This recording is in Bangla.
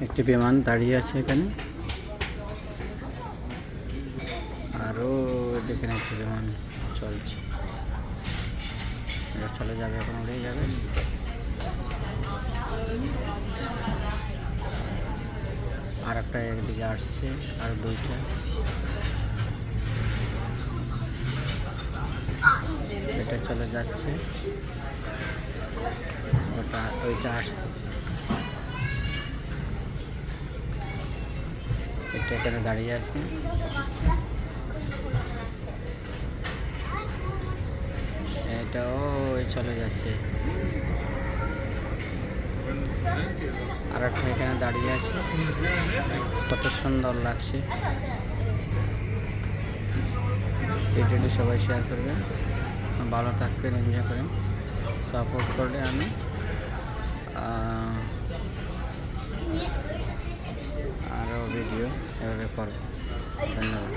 একটি বিমান দাঁড়িয়ে আছে এখানে, আরও দেখেন একটি বিমান চলছে, এটা চলে যাবে, এখন উড়েই যাবে। আর একটা একদিকে আসছে, আর দুইটা, এটা চলে যাচ্ছে, ওইটা আসতেছে, এটা এখানে দাঁড়িয়ে আছে। এটাও চলে যাচ্ছে, আর একটা এখানে দাঁড়িয়ে আছে, কত সুন্দর লাগছে। ভিডিওটি সবাই শেয়ার করবেন, ভালো থাকবেন, এনজয় করেন, সাপোর্ট করলে আমি আরও ভিডিও এভাবে করব। ধন্যবাদ।